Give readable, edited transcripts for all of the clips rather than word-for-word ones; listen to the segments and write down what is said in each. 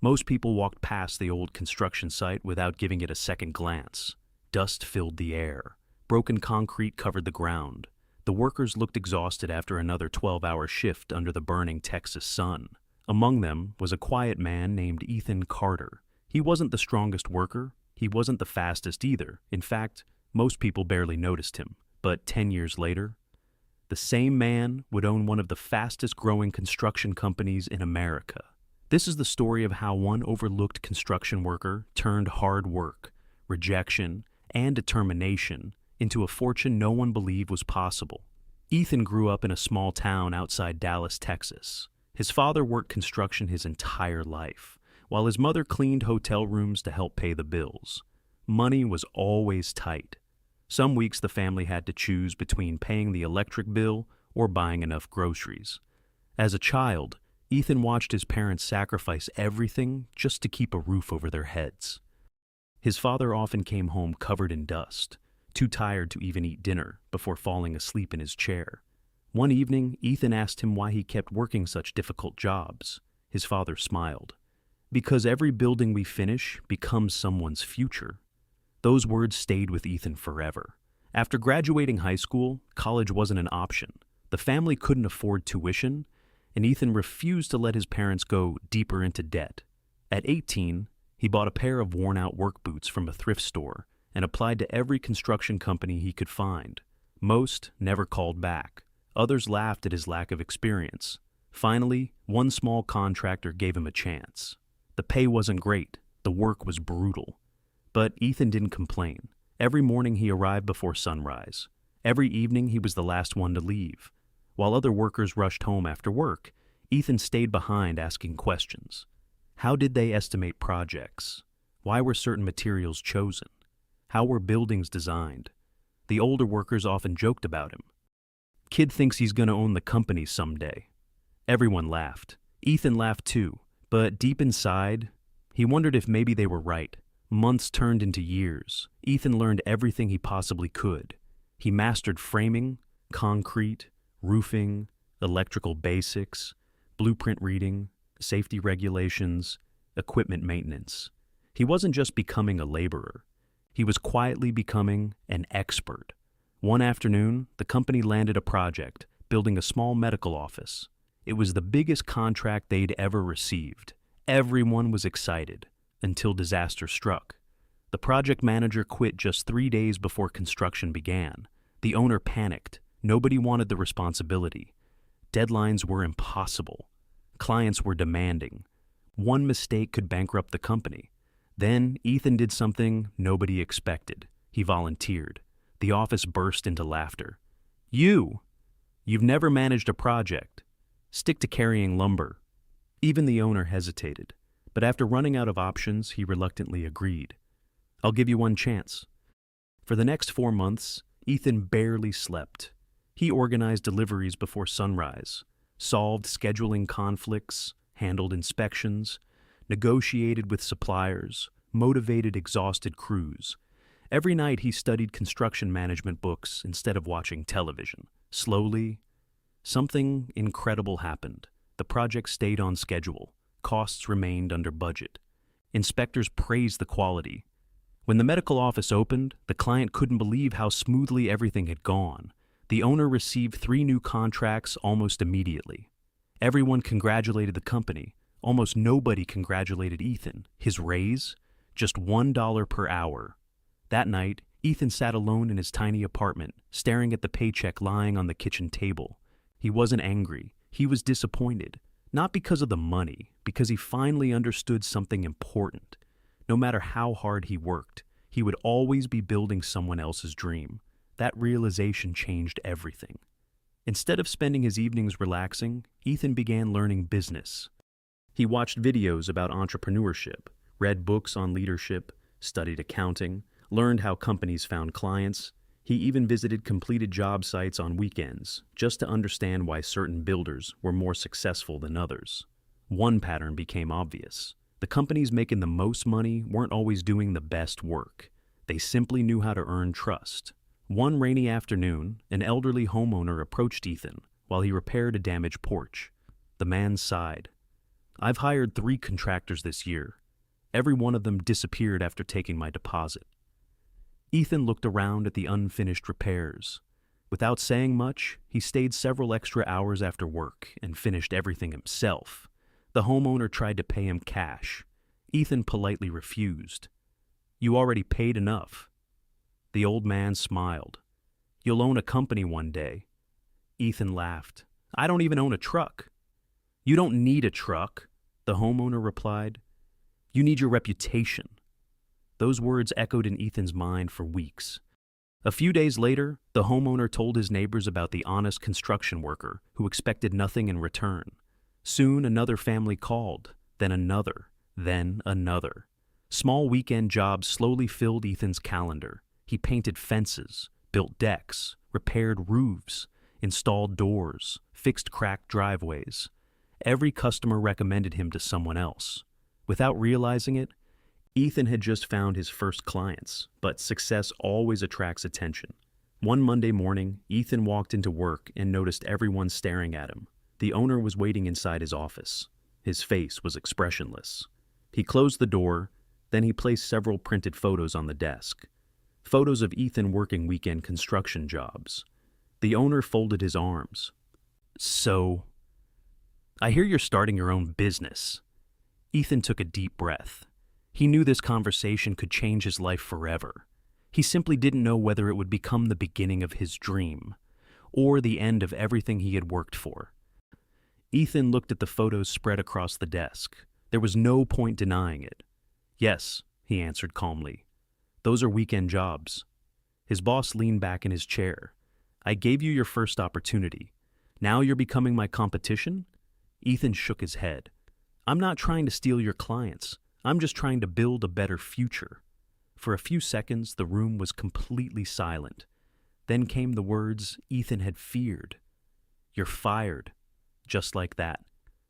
Most people walked past the old construction site without giving it a second glance. Dust filled the air. Broken concrete covered the ground. The workers looked exhausted after another 12-hour shift under the burning Texas sun. Among them was a quiet man named Ethan Carter. He wasn't the strongest worker. He wasn't the fastest either. In fact, most people barely noticed him. But 10 years later, the same man would own one of the fastest-growing construction companies in America. This is the story of how one overlooked construction worker turned hard work, rejection, and determination into a fortune no one believed was possible. Ethan grew up in a small town outside Dallas, Texas. His father worked construction his entire life, while his mother cleaned hotel rooms to help pay the bills. Money was always tight. Some weeks the family had to choose between paying the electric bill or buying enough groceries. As a child, Ethan watched his parents sacrifice everything just to keep a roof over their heads. His father often came home covered in dust, too tired to even eat dinner before falling asleep in his chair. One evening, Ethan asked him why he kept working such difficult jobs. His father smiled. "Because every building we finish becomes someone's future." Those words stayed with Ethan forever. After graduating high school, college wasn't an option. The family couldn't afford tuition, and Ethan refused to let his parents go deeper into debt. At 18, he bought a pair of worn-out work boots from a thrift store and applied to every construction company he could find. Most never called back. Others laughed at his lack of experience. Finally, one small contractor gave him a chance. The pay wasn't great. The work was brutal. But Ethan didn't complain. Every morning he arrived before sunrise. Every evening he was the last one to leave. While other workers rushed home after work, Ethan stayed behind asking questions. How did they estimate projects? Why were certain materials chosen? How were buildings designed? The older workers often joked about him. "Kid thinks he's going to own the company someday." Everyone laughed. Ethan laughed too, but deep inside, he wondered if maybe they were right. Months turned into years. Ethan learned everything he possibly could. He mastered framing, concrete, roofing, electrical basics, blueprint reading, safety regulations, equipment maintenance. He wasn't just becoming a laborer. He was quietly becoming an expert. One afternoon, the company landed a project, building a small medical office. It was the biggest contract they'd ever received. Everyone was excited, until disaster struck. The project manager quit just 3 days before construction began. The owner panicked. Nobody wanted the responsibility. Deadlines were impossible. Clients were demanding. One mistake could bankrupt the company. Then Ethan did something nobody expected. He volunteered. The office burst into laughter. You've never managed a project. Stick to carrying lumber." Even the owner hesitated, but after running out of options, he reluctantly agreed. "I'll give you one chance." For the next 4 months, Ethan barely slept. He organized deliveries before sunrise, solved scheduling conflicts, handled inspections, negotiated with suppliers, motivated exhausted crews. Every night he studied construction management books instead of watching television. Slowly, something incredible happened. The project stayed on schedule. Costs remained under budget. Inspectors praised the quality. When the medical office opened, the client couldn't believe how smoothly everything had gone. The owner received 3 new contracts almost immediately. Everyone congratulated the company. Almost nobody congratulated Ethan. His raise? Just $1 per hour. That night, Ethan sat alone in his tiny apartment, staring at the paycheck lying on the kitchen table. He wasn't angry. He was disappointed. Not because of the money, because he finally understood something important. No matter how hard he worked, he would always be building someone else's dream. That realization changed everything. Instead of spending his evenings relaxing, Ethan began learning business. He watched videos about entrepreneurship, read books on leadership, studied accounting, learned how companies found clients. He even visited completed job sites on weekends, just to understand why certain builders were more successful than others. One pattern became obvious. The companies making the most money weren't always doing the best work. They simply knew how to earn trust. One rainy afternoon, an elderly homeowner approached Ethan while he repaired a damaged porch. The man sighed. I've hired 3 contractors this year. Every one of them disappeared after taking my deposit. Ethan looked around at the unfinished repairs. Without saying much, he stayed several extra hours after work and finished everything himself. The homeowner tried to pay him cash. Ethan politely refused. "You already paid enough." The old man smiled. "You'll own a company one day." Ethan laughed. "I don't even own a truck." "You don't need a truck," the homeowner replied. "You need your reputation." Those words echoed in Ethan's mind for weeks. A few days later, the homeowner told his neighbors about the honest construction worker who expected nothing in return. Soon another family called, then another, then another. Small weekend jobs slowly filled Ethan's calendar. He painted fences, built decks, repaired roofs, installed doors, fixed cracked driveways. Every customer recommended him to someone else. Without realizing it, Ethan had just found his first clients, but success always attracts attention. One Monday morning, Ethan walked into work and noticed everyone staring at him. The owner was waiting inside his office. His face was expressionless. He closed the door, then he placed several printed photos on the desk. Photos of Ethan working weekend construction jobs. The owner folded his arms. "So, I hear you're starting your own business." Ethan took a deep breath. He knew this conversation could change his life forever. He simply didn't know whether it would become the beginning of his dream, or the end of everything he had worked for. Ethan looked at the photos spread across the desk. There was no point denying it. "Yes," he answered calmly. "Those are weekend jobs." His boss leaned back in his chair. "I gave you your first opportunity. Now you're becoming my competition?" Ethan shook his head. "I'm not trying to steal your clients. I'm just trying to build a better future." For a few seconds, the room was completely silent. Then came the words Ethan had feared. "You're fired." Just like that,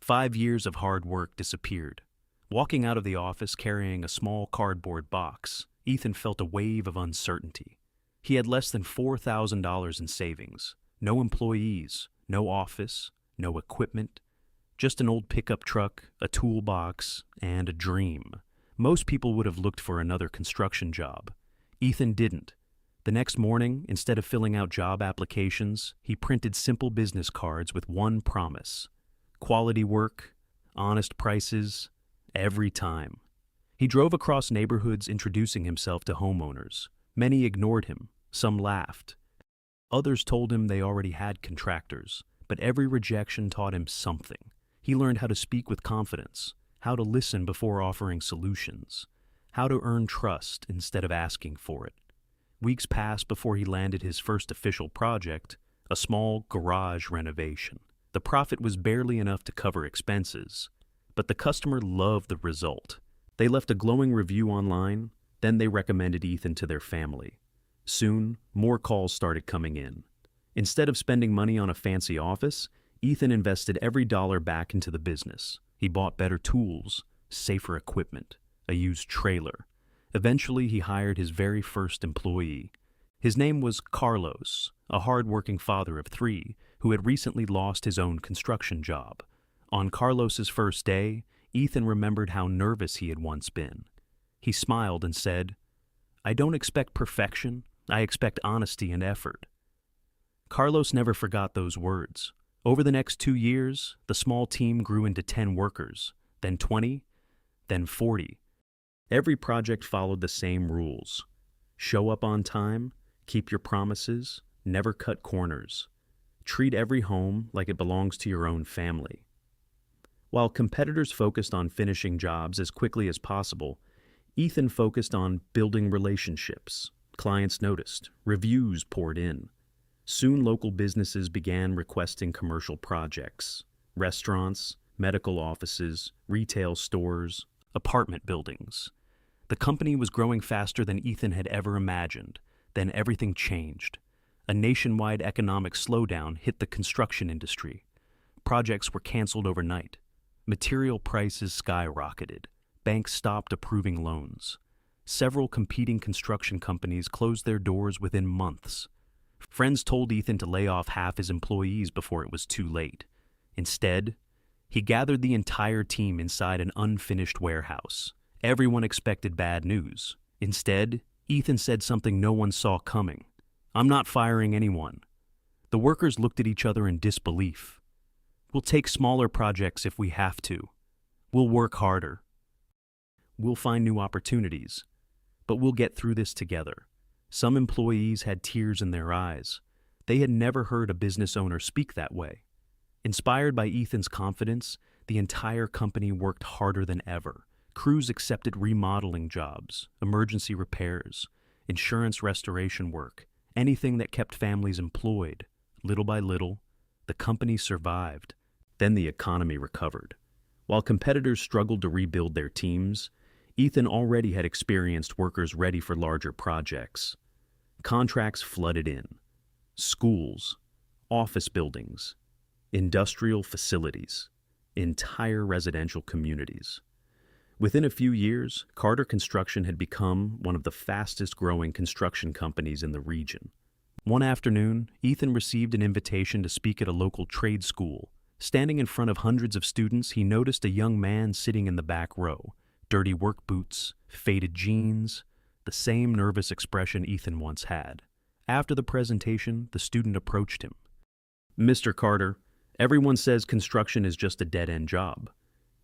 5 years of hard work disappeared. Walking out of the office carrying a small cardboard box, Ethan felt a wave of uncertainty. He had less than $4,000 in savings, no employees, no office, no equipment, just an old pickup truck, a toolbox, and a dream. Most people would have looked for another construction job. Ethan didn't. The next morning, instead of filling out job applications, he printed simple business cards with one promise: quality work, honest prices, every time. He drove across neighborhoods introducing himself to homeowners. Many ignored him, some laughed. Others told him they already had contractors, but every rejection taught him something. He learned how to speak with confidence, how to listen before offering solutions, how to earn trust instead of asking for it. Weeks passed before he landed his first official project, a small garage renovation. The profit was barely enough to cover expenses, but the customer loved the result. They left a glowing review online, then they recommended Ethan to their family. Soon, more calls started coming in. Instead of spending money on a fancy office, Ethan invested every dollar back into the business. He bought better tools, safer equipment, a used trailer. Eventually, he hired his very first employee. His name was Carlos, a hardworking father of 3 who had recently lost his own construction job. On Carlos's first day, Ethan remembered how nervous he had once been. He smiled and said, "I don't expect perfection, I expect honesty and effort." Carlos never forgot those words. Over the next 2 years, the small team grew into 10 workers, then 20, then 40. Every project followed the same rules. Show up on time, keep your promises, never cut corners. Treat every home like it belongs to your own family. While competitors focused on finishing jobs as quickly as possible, Ethan focused on building relationships. Clients noticed, reviews poured in. Soon local businesses began requesting commercial projects. Restaurants, medical offices, retail stores, apartment buildings. The company was growing faster than Ethan had ever imagined. Then everything changed. A nationwide economic slowdown hit the construction industry. Projects were canceled overnight. Material prices skyrocketed. Banks stopped approving loans. Several competing construction companies closed their doors within months. Friends told Ethan to lay off half his employees before it was too late. Instead, He gathered the entire team inside an unfinished warehouse. Everyone expected bad news. Instead, Ethan said something no one saw coming. "I'm not firing anyone." The workers looked at each other in disbelief. "We'll take smaller projects if we have to. We'll work harder. We'll find new opportunities. But we'll get through this together." Some employees had tears in their eyes. They had never heard a business owner speak that way. Inspired by Ethan's confidence, the entire company worked harder than ever. Crews accepted remodeling jobs, emergency repairs, insurance restoration work, anything that kept families employed. Little by little, the company survived. Then the economy recovered. While competitors struggled to rebuild their teams, Ethan already had experienced workers ready for larger projects. Contracts flooded in. Schools, office buildings, industrial facilities, entire residential communities. Within a few years, Carter Construction had become one of the fastest-growing construction companies in the region. One afternoon, Ethan received an invitation to speak at a local trade school. Standing in front of hundreds of students, he noticed a young man sitting in the back row. Dirty work boots, faded jeans, the same nervous expression Ethan once had. After the presentation, the student approached him. "Mr. Carter, everyone says construction is just a dead-end job."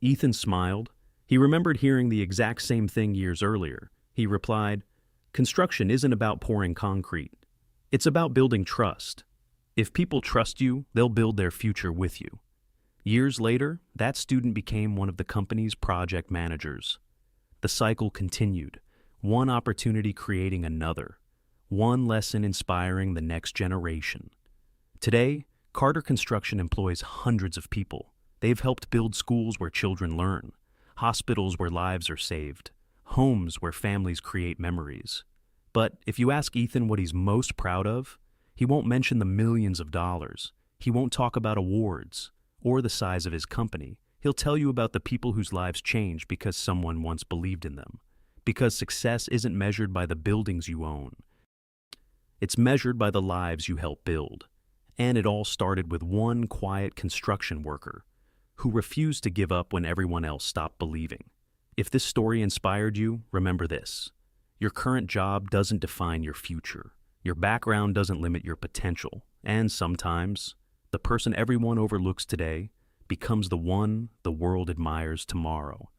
Ethan smiled. He remembered hearing the exact same thing years earlier. He replied, "Construction isn't about pouring concrete. It's about building trust. If people trust you, they'll build their future with you." Years later, that student became one of the company's project managers. The cycle continued, one opportunity creating another, one lesson inspiring the next generation. Today, Carter Construction employs hundreds of people. They've helped build schools where children learn, hospitals where lives are saved, homes where families create memories. But if you ask Ethan what he's most proud of, he won't mention the millions of dollars. He won't talk about awards or the size of his company. He'll tell you about the people whose lives changed because someone once believed in them. Because success isn't measured by the buildings you own. It's measured by the lives you help build. And it all started with one quiet construction worker who refused to give up when everyone else stopped believing. If this story inspired you, remember this. Your current job doesn't define your future. Your background doesn't limit your potential. And sometimes, the person everyone overlooks today becomes the one the world admires tomorrow.